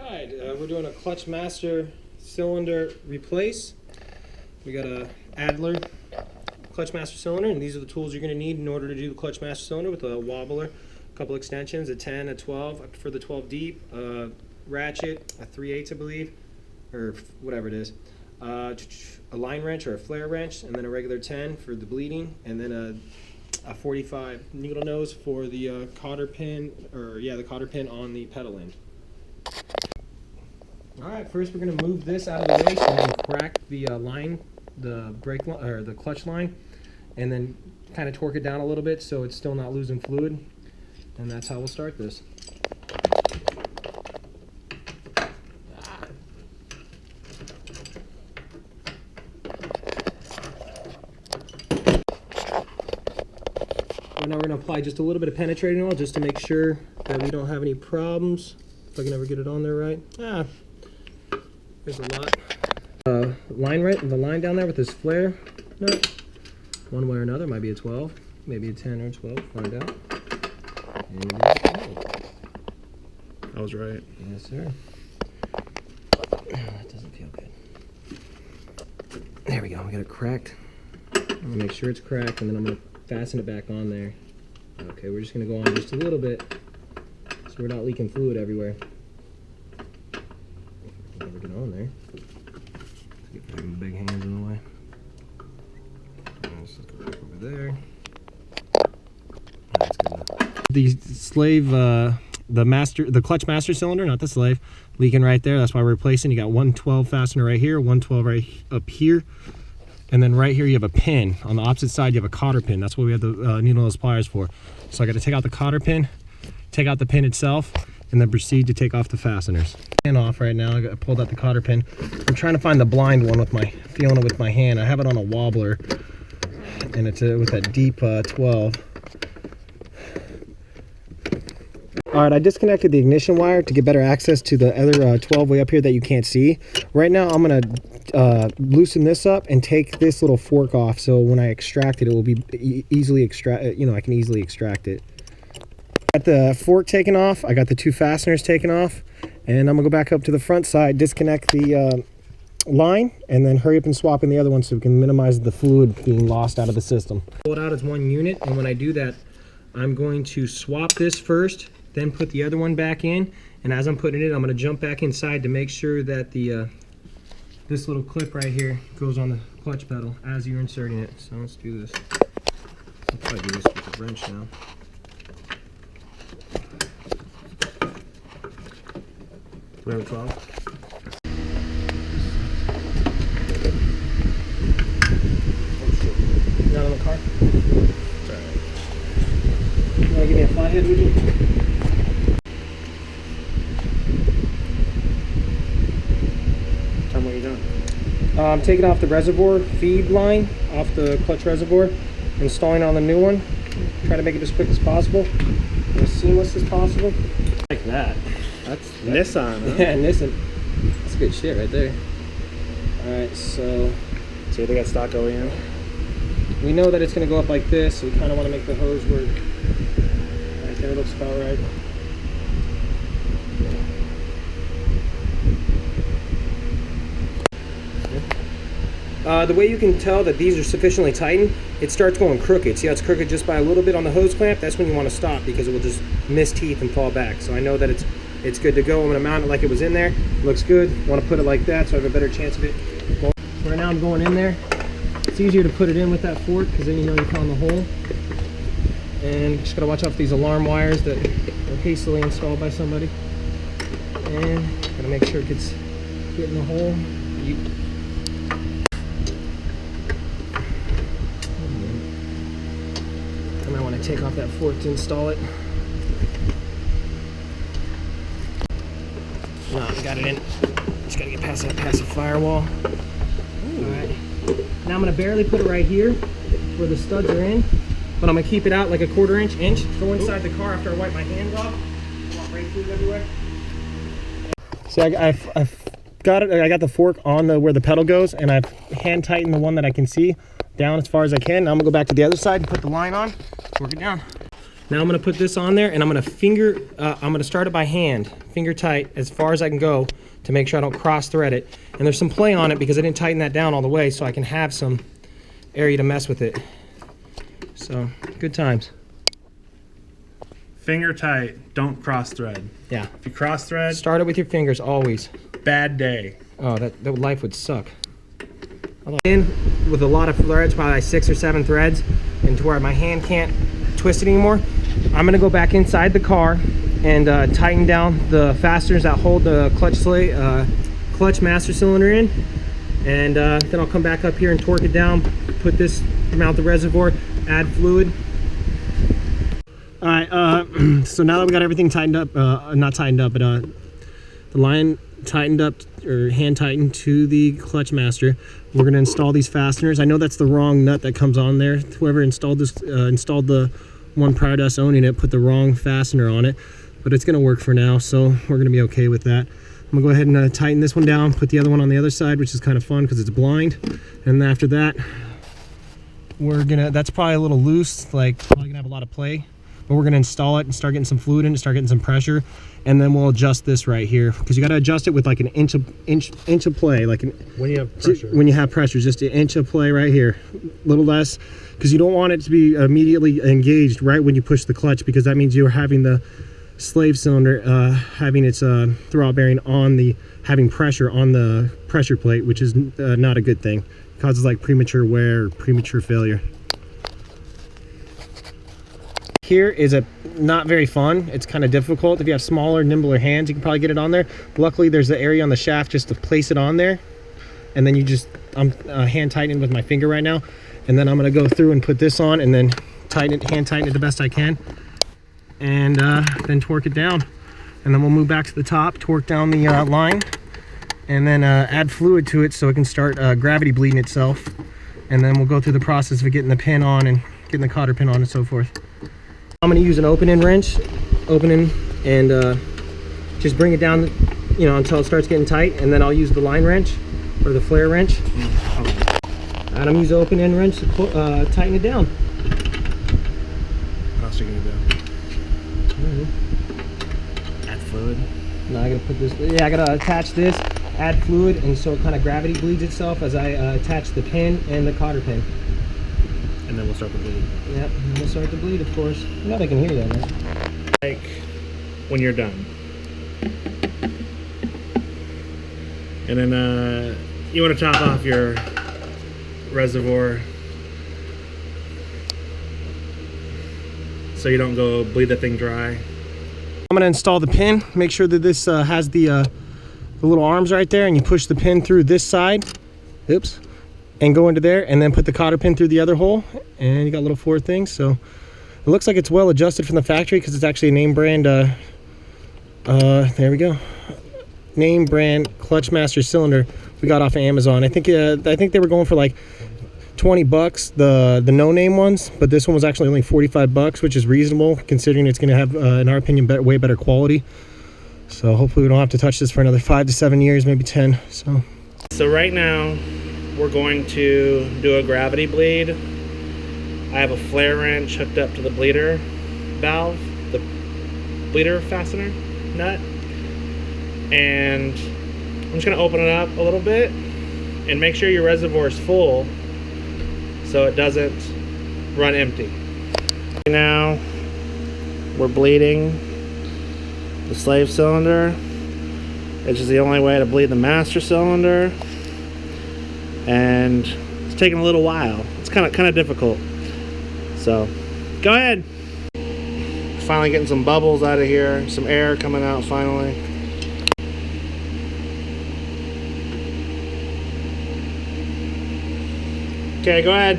Alright, we're doing a clutch master cylinder replace. We got a Adler clutch master cylinder, and these are the tools you're going to need in order to do the clutch master cylinder with a wobbler, a couple extensions, a 10, a 12, I prefer the 12 deep, a ratchet, a 3/8 I believe, or whatever it is, a line wrench or a flare wrench, and then a regular 10 for the bleeding, and then a 45 needle nose for the cotter pin, or yeah, the cotter pin on the pedal end. Alright, first we're going to move this out of the way so we can crack the line, the brake line, or the clutch line, and then kind of torque it down a little bit so it's still not losing fluid, and that's how we'll start this. Now we're going to apply just a little bit of penetrating oil just to make sure that we don't have any problems. If I can ever get it on there right. There's a lot. The line down there with this flare nut. One way or another, might be a 12, maybe a 10 or 12, find out. And I was right. yes, sir. That doesn't feel good. There we go, we got it cracked. I'm gonna make sure it's cracked, and then I'm gonna fasten it back on there. Okay, we're just gonna go on just a little bit so we're not leaking fluid everywhere. Never get on there. Let's get the big hands in the way. Let's just go back over there. That's good enough. The slave, the clutch master cylinder, not the slave, leaking right there. That's why we're replacing. You got 112 fastener right here, 112 right up here. And then right here you have a pin. On the opposite side you have a cotter pin. That's what we have the needle nose pliers for. So I got to take out the cotter pin, take out the pin itself, and then proceed to take off the fasteners. Pin off right now. I pulled out the cotter pin. I'm trying to find the blind one with feeling it with my hand. I have it on a wobbler, and it's with that deep 12. All right, I disconnected the ignition wire to get better access to the other 12 way up here that you can't see. Right now I'm gonna loosen this up and take this little fork off, so when I extract it, it will be easily I can easily extract it. Got the fork taken off, I got the two fasteners taken off, and I'm gonna go back up to the front side, disconnect the line, and then hurry up and swap in the other one so we can minimize the fluid being lost out of the system. Pull it out as one unit, and when I do that, I'm going to swap this first, then put the other one back in, and as I'm putting it, I'm going to jump back inside to make sure that the this little clip right here goes on the clutch pedal as you're inserting it. So let's do this. I'll probably do this with a wrench now. Row 12. Not on the car? You want to give me a flathead, would you? Tell me what you're doing. I'm taking off the reservoir feed line off the clutch reservoir, installing on the new one. Try to make it as quick as possible, as seamless as possible. Like that. That's Nissan, huh? Yeah, Nissan. That's good shit right there. Alright, so they got stock OEM. we know that it's going to go up like this, so we kind of want to make the hose work. Right there looks about right. The way you can tell that these are sufficiently tightened, it starts going crooked. See how it's crooked just by a little bit on the hose clamp? That's when you want to stop, because it will just miss teeth and fall back. So I know that it's good to go. I'm going to mount it like it was in there. Looks good. I want to put it like that so I have a better chance of it. Right now I'm going in there. It's easier to put it in with that fork, because then you know you found the hole. And just got to watch out for these alarm wires that are hastily installed by somebody. And got to make sure it gets hit in the hole. I might want to take off that fork to install it. No, got it in. Just gotta get past that passive firewall. Alright. Now I'm gonna barely put it right here where the studs are in, but I'm gonna keep it out like a 1/4 inch. Go inside the car after I wipe my hands off. Want brake fluid everywhere. See, I've got it. I got the fork on where the pedal goes, and I've hand tightened the one that I can see down as far as I can. Now I'm gonna go back to the other side and put the line on, work it down. Now I'm gonna put this on there and I'm gonna start it by hand, finger tight as far as I can go to make sure I don't cross thread it. And there's some play on it because I didn't tighten that down all the way, so I can have some area to mess with it. So, good times. Finger tight, don't cross thread. Yeah. If you cross thread, Start it with your fingers always. bad day. Oh, that life would suck. In with a lot of threads, probably like 6 or 7 threads, and to where my hand can't twist it anymore. I'm gonna go back inside the car and tighten down the fasteners that hold the clutch master cylinder in, and then I'll come back up here and torque it down, put this, mount the reservoir, add fluid. All right, so now that we got everything tightened up, not tightened up, but the line tightened up, or hand tightened to the clutch master, we're going to install these fasteners. I know that's the wrong nut that comes on there. Whoever installed this, installed the one prior to us owning it, put the wrong fastener on it, but it's going to work for now, so we're going to be okay with that. I'm going to go ahead and tighten this one down, put the other one on the other side, which is kind of fun because it's blind. And after that, that's probably a little loose, like probably going to have a lot of play. But we're going to install it and start getting some fluid in it, start getting some pressure, and then we'll adjust this right here, because you got to adjust it with like an inch of play, like when you have pressure. When you have pressure, just an inch of play right here, a little less, because you don't want it to be immediately engaged right when you push the clutch, because that means you're having the slave cylinder having its throwout bearing on having pressure on the pressure plate, which is not a good thing. It causes like premature wear or premature failure. Here is not very fun. It's kind of difficult. If you have smaller, nimbler hands, you can probably get it on there. Luckily, there's the area on the shaft just to place it on there. And then I'm hand tightening with my finger right now. And then I'm gonna go through and put this on and then hand tighten it the best I can. And then torque it down. And then we'll move back to the top, torque down the line, and then add fluid to it so it can start gravity bleeding itself. And then we'll go through the process of getting the pin on and getting the cotter pin on and so forth. I'm going to use an open-end wrench, and just bring it down, until it starts getting tight, and then I'll use the line wrench or the flare wrench. And I'm using an open-end wrench to tighten it down. How's you gonna do? Add fluid. Now I gotta put this. Yeah, I gotta attach this, add fluid, and so it kind of gravity bleeds itself as I attach the pin and the cotter pin. And then we'll start the bleed. Yep, and we'll start the bleed, of course. They can hear that, man. Like when you're done. And then you want to top off your reservoir so you don't go bleed the thing dry. I'm gonna install the pin, make sure that this has the little arms right there, and you push the pin through this side. Oops. And go into there, and then put the cotter pin through the other hole, and you got little 4 things. So it looks like it's well adjusted from the factory because it's actually a name brand. There we go, name brand clutch master cylinder we got off of Amazon. I think they were going for like 20 bucks, the no name ones, but this one was actually only 45 bucks, which is reasonable considering it's going to have, in our opinion, way better quality. So hopefully we don't have to touch this for another 5 to 7 years, maybe 10. So right now we're going to do a gravity bleed. I have a flare wrench hooked up to the bleeder valve, the bleeder fastener nut, and I'm just going to open it up a little bit and make sure your reservoir is full so it doesn't run empty. Now we're bleeding the slave cylinder, which is the only way to bleed the master cylinder. And it's taking a little while. It's kind of difficult. So go ahead. Finally getting some bubbles out of here, some air coming out finally. Okay, go ahead.